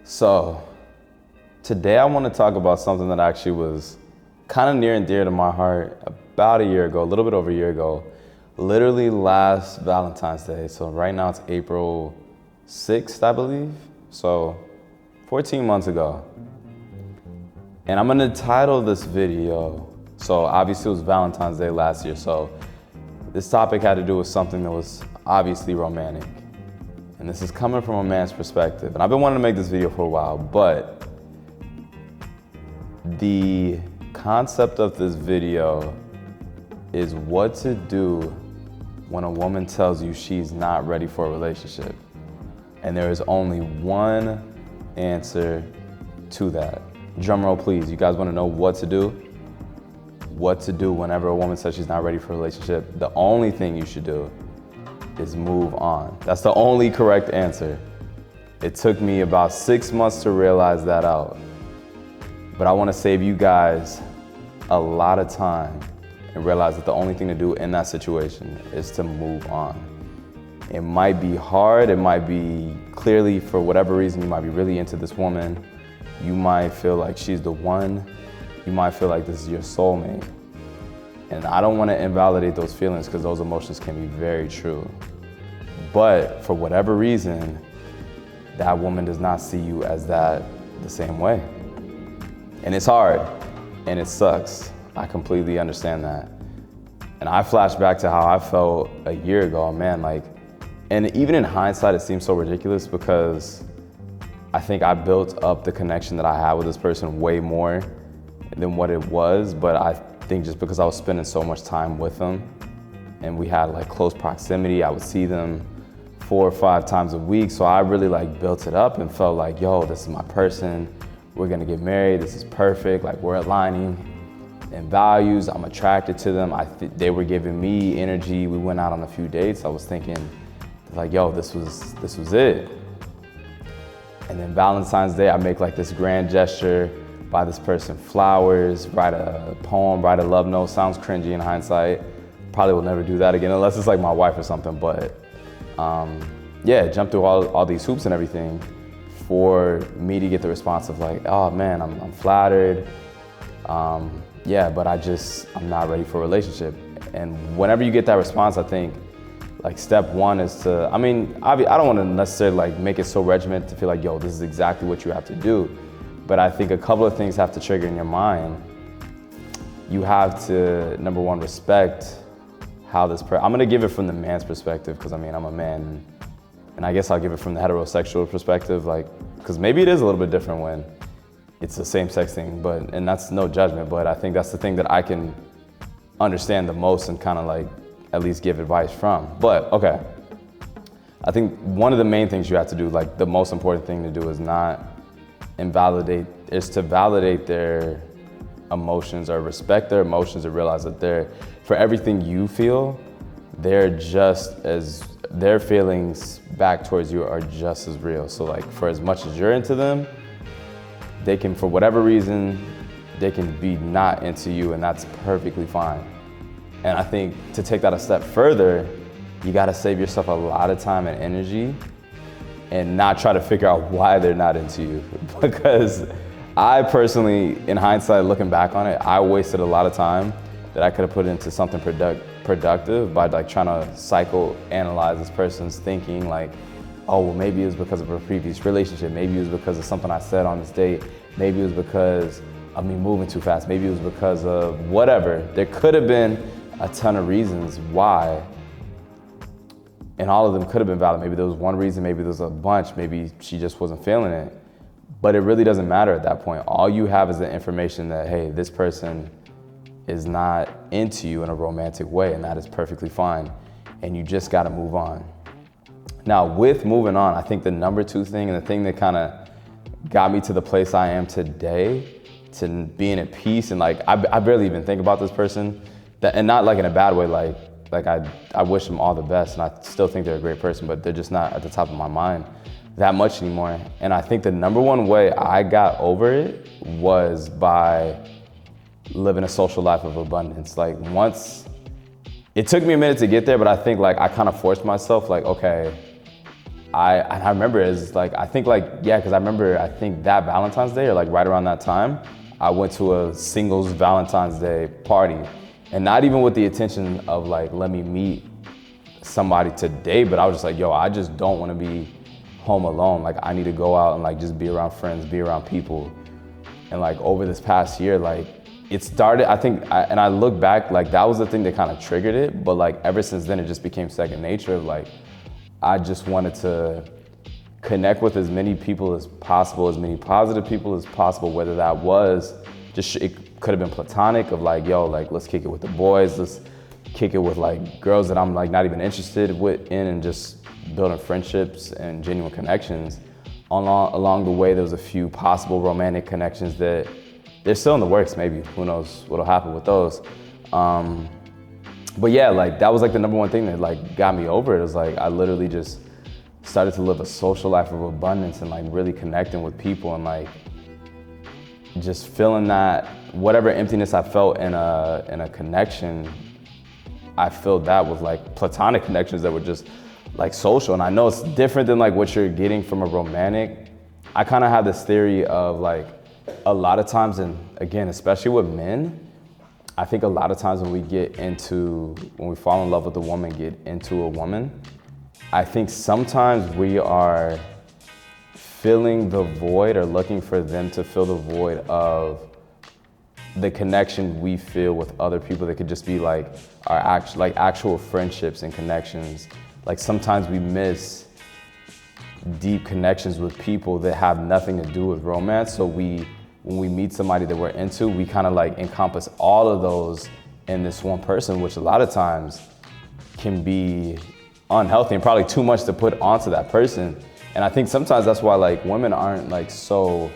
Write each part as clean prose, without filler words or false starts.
So, today I want to talk about something that actually was kind of near and dear to my heart about a year ago, a little bit over a year ago, literally last Valentine's Day. So right now it's April 6th, I believe. So 14 months ago. And I'm gonna title this video, so obviously it was Valentine's Day last year, so this topic had to do with something that was obviously romantic. And this is coming from a man's perspective. And I've been wanting to make this video for a while, but the concept of this video is what to do when a woman tells you she's not ready for a relationship. And there is only one answer to that. Drum roll, please. You guys want to know what to do? What to do whenever a woman says she's not ready for a relationship? The only thing you should do is move on. That's the only correct answer. It took me about 6 months to realize that out. But I want to save you guys a lot of time and realize that the only thing to do in that situation is to move on. It might be hard, it might be clearly for whatever reason, you might be really into this woman. You might feel like she's the one. You might feel like this is your soulmate. And I don't want to invalidate those feelings because those emotions can be very true. But for whatever reason, that woman does not see you as that the same way. And it's hard and it sucks. I completely understand that. And I flash back to how I felt a year ago, man, and even in hindsight, it seems so ridiculous because I think I built up the connection that I had with this person way more than what it was, but I think just because I was spending so much time with them and we had close proximity, I would see them 4 or 5 times a week. So I really built it up and felt like, yo, this is my person. We're gonna get married. This is perfect. We're aligning in values. I'm attracted to them. They were giving me energy. We went out on a few dates. I was thinking yo, this was it. And then Valentine's Day, I make this grand gesture, buy this person flowers, write a poem, write a love note. Sounds cringy in hindsight. Probably will never do that again unless it's my wife or something. But yeah, jump through all these hoops and everything for me to get the response of oh man, I'm flattered. Yeah, but I'm not ready for a relationship. And whenever you get that response, I think step one is to, I don't want to necessarily make it so regimented to feel yo, this is exactly what you have to do. But I think a couple of things have to trigger in your mind. You have to, number one, respect how I'm gonna give it from the man's perspective because I'm a man. And I guess I'll give it from the heterosexual perspective, because maybe it is a little bit different when it's the same sex thing, and that's no judgment, but I think that's the thing that I can understand the most and kind of at least give advice from. But okay, I think one of the main things you have to do, the most important thing to do is to validate their emotions or respect their emotions and realize that for everything you feel, their feelings back towards you are just as real. So for as much as you're into them, they can, for whatever reason, they can be not into you, and that's perfectly fine. And I think to take that a step further, you gotta save yourself a lot of time and energy and not try to figure out why they're not into you. Because I personally, in hindsight, looking back on it, I wasted a lot of time that I could have put into something productive by trying to psychoanalyze this person's thinking, oh, well, maybe it was because of a previous relationship. Maybe it was because of something I said on this date. Maybe it was because of me moving too fast. Maybe it was because of whatever. There could have been a ton of reasons why, and all of them could have been valid. Maybe there was one reason, maybe there was a bunch, maybe she just wasn't feeling it. But it really doesn't matter at that point. All you have is the information that, hey, this person is not into you in a romantic way, and that is perfectly fine. And you just gotta move on. Now, with moving on, I think the number 2 thing, and the thing that kind of got me to the place I am today, to being at peace, and I barely even think about this person, and not in a bad way, I wish them all the best, and I still think they're a great person, but they're just not at the top of my mind that much anymore. And I think the number 1 way I got over it was by living a social life of abundance. Once, it took me a minute to get there, but I think I kind of forced myself, okay, I remember it as like, I think like, yeah, because I remember, I think that Valentine's Day or like right around that time, I went to a singles Valentine's Day party, and not even with the intention of like, let me meet somebody today, but I was just like, yo, I just don't want to be home alone. Like, I need to go out and like just be around friends, be around people. And like over this past year, like it started, I think, and I look back, like that was the thing that kind of triggered it. But like ever since then, it just became second nature. Like, I just wanted to connect with as many people as possible, as many positive people as possible, whether that was just, it could have been platonic of like, yo, like let's kick it with the boys, let's kick it with like girls that I'm like not even interested in, and just building friendships and genuine connections. Along the way, there was a few possible romantic connections that they're still in the works, maybe. Who knows what'll happen with those. But yeah, like that was like the number one thing that like got me over it. It was like I literally just started to live a social life of abundance and like really connecting with people and like just feeling that whatever emptiness I felt in a connection, I filled that with like platonic connections that were just like social. And I know it's different than like what you're getting from a romantic. I kind of have this theory of like a lot of times, and again, especially with men, I think a lot of times when we fall in love with a woman, get into a woman, I think sometimes we are filling the void or looking for them to fill the void of the connection we feel with other people that could just be like our actual friendships and connections. Like sometimes we miss deep connections with people that have nothing to do with romance. So when we meet somebody that we're into, we kind of like encompass all of those in this one person, which a lot of times can be unhealthy and probably too much to put onto that person. And I think sometimes that's why like women aren't like so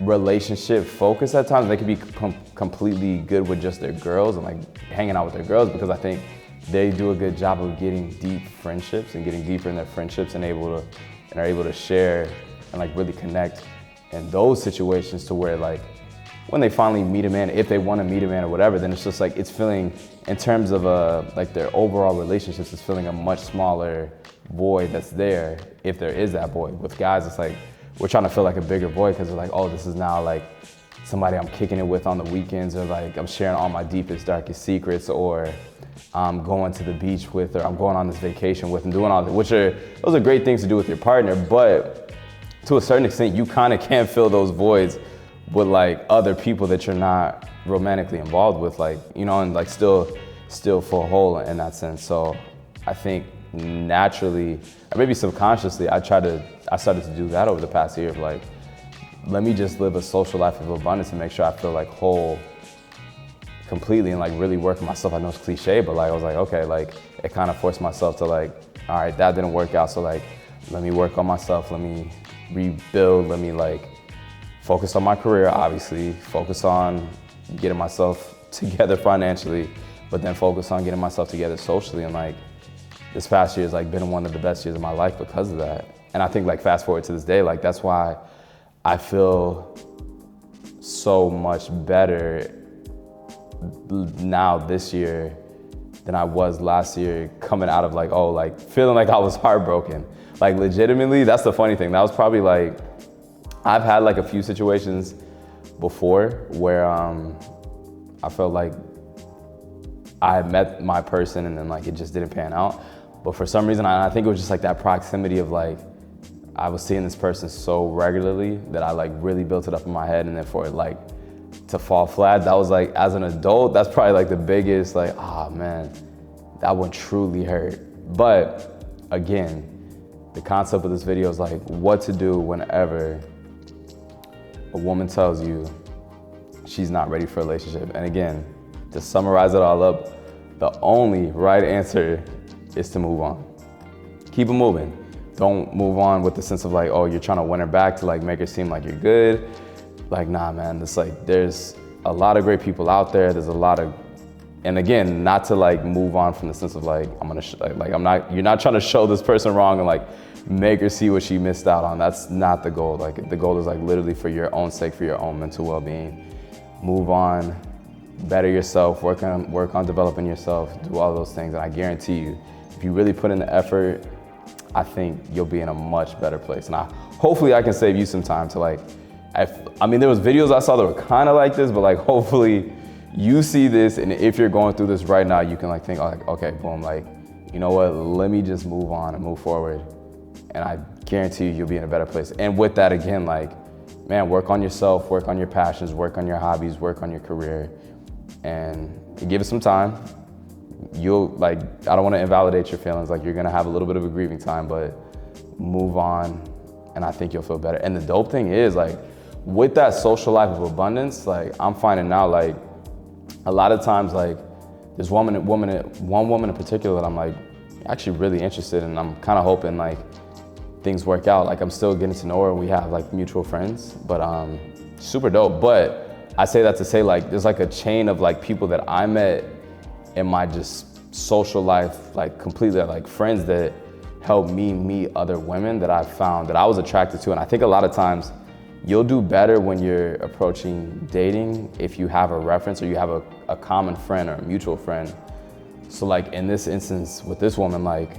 relationship focused at times. They could be completely good with just their girls and like hanging out with their girls, because I think they do a good job of getting deep friendships and getting deeper in their friendships and are able to share and like really connect in those situations, to where like when they finally meet a man, if they want to meet a man or whatever, then it's just like it's feeling, in terms of like their overall relationships, it's filling a much smaller void that's there, if there is that void. With guys, it's like we're trying to fill like a bigger void, because we're like, oh, this is now like somebody I'm kicking it with on the weekends, or like I'm sharing all my deepest, darkest secrets, or I'm going to the beach with, or I'm going on this vacation with, and doing all that, those are great things to do with your partner. But to a certain extent, you kind of can't fill those voids with like other people that you're not romantically involved with, like, you know, and like still feel whole in that sense. So I think naturally, or maybe subconsciously, I started to do that over the past year of like, let me just live a social life of abundance and make sure I feel like whole completely, and like really work on myself. I know it's cliche, but like I was like, okay, like it kind of forced myself to like, all right, that didn't work out, so like let me work on myself, let me rebuild, let me like focus on my career, obviously, focus on getting myself together financially, but then focus on getting myself together socially. And like this past year has like been one of the best years of my life because of that. And I think like fast forward to this day, like that's why I feel so much better now this year than I was last year, coming out of like, oh, like feeling like I was heartbroken. Like legitimately, that's the funny thing. That was probably like, I've had like a few situations before where I felt like I had met my person and then like it just didn't pan out. But for some reason, I think it was just like that proximity of like, I was seeing this person so regularly that I like really built it up in my head, and then for it like to fall flat, that was like, as an adult, that's probably like the biggest, like, oh man, that one truly hurt. But again, the concept of this video is like what to do whenever a woman tells you she's not ready for a relationship. And again, to summarize it all up, the only right answer is to move on. Keep it moving. Don't move on with the sense of like, oh, you're trying to win her back to like make her seem like you're good. Like, nah, man, it's like, there's a lot of great people out there. There's a lot of, and again, not to like move on from the sense of like, you're not trying to show this person wrong and like make her see what she missed out on. That's not the goal. Like the goal is like literally for your own sake, for your own mental well-being. Move on, better yourself, work on developing yourself, do all those things. And I guarantee you, if you really put in the effort, I think you'll be in a much better place. And hopefully I can save you some time to like, I mean, there was videos I saw that were kind of like this, but like hopefully you see this, and if you're going through this right now, you can like think like, okay, boom, like, you know what, let me just move on and move forward. And I guarantee you'll be in a better place. And with that, again, like, man, work on yourself, work on your passions, work on your hobbies, work on your career, and give it some time. You'll, like, I don't want to invalidate your feelings. Like, you're gonna have a little bit of a grieving time, but move on, and I think you'll feel better. And the dope thing is, like, with that social life of abundance, like, I'm finding now, like, a lot of times, like, there's one woman in particular that I'm, like, actually really interested in. I'm kind of hoping, like, things work out. Like, I'm still getting to know her, and we have, like, mutual friends, but super dope. But I say that to say, like, there's, like, a chain of, like, people that I met in my just social life, like, completely, like, friends that helped me meet other women that I found that I was attracted to. And I think a lot of times you'll do better when you're approaching dating if you have a reference or you have a common friend or a mutual friend. So, like, in this instance with this woman, like,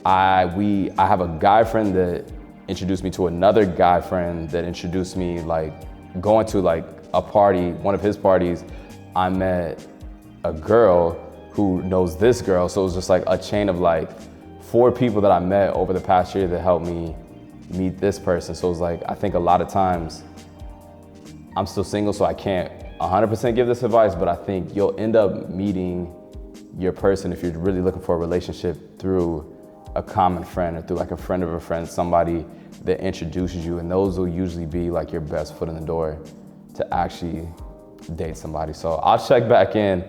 I have a guy friend that introduced me to another guy friend that introduced me, like, going to, like, a party, one of his parties, I met a girl who knows this girl. So it was just like a chain of, like, 4 people that I met over the past year that helped me meet this person. So it was like, I think a lot of times, I'm still single, so I can't 100% give this advice, but I think you'll end up meeting your person if you're really looking for a relationship through a common friend or through, like, a friend of a friend, somebody that introduces you, and those will usually be, like, your best foot in the door to actually date somebody. So I'll check back in.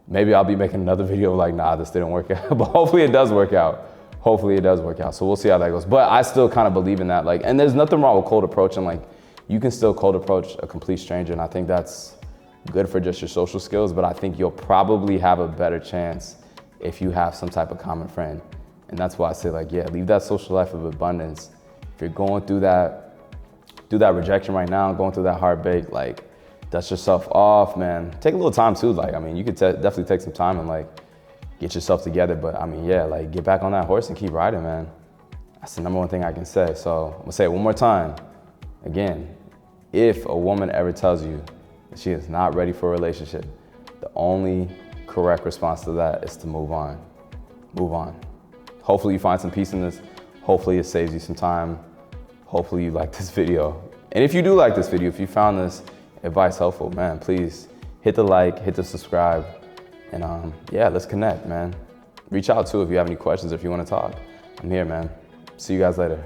Maybe I'll be making another video like, nah, this didn't work out, but hopefully it does work out. Hopefully it does work out. So we'll see how that goes. But I still kind of believe in that. Like, and there's nothing wrong with cold approaching. Like, you can still cold approach a complete stranger, and I think that's good for just your social skills, but I think you'll probably have a better chance if you have some type of common friend. And that's why I say, like, yeah, leave that social life of abundance. If you're going through that rejection right now, going through that heartbreak, like, dust yourself off, man. Take a little time too. Like, I mean, you could definitely take some time and, like, get yourself together. But I mean, yeah, like, get back on that horse and keep riding, man. That's the number one thing I can say. So I'm gonna say it one more time. Again, if a woman ever tells you that she is not ready for a relationship, the only correct response to that is to move on. Move on. Hopefully you find some peace in this. Hopefully it saves you some time. Hopefully you like this video. And if you do like this video, if you found this advice helpful, man, please hit the like, hit the subscribe, and yeah, let's connect, man. Reach out too if you have any questions, if you want to talk. I'm here, man. See you guys later.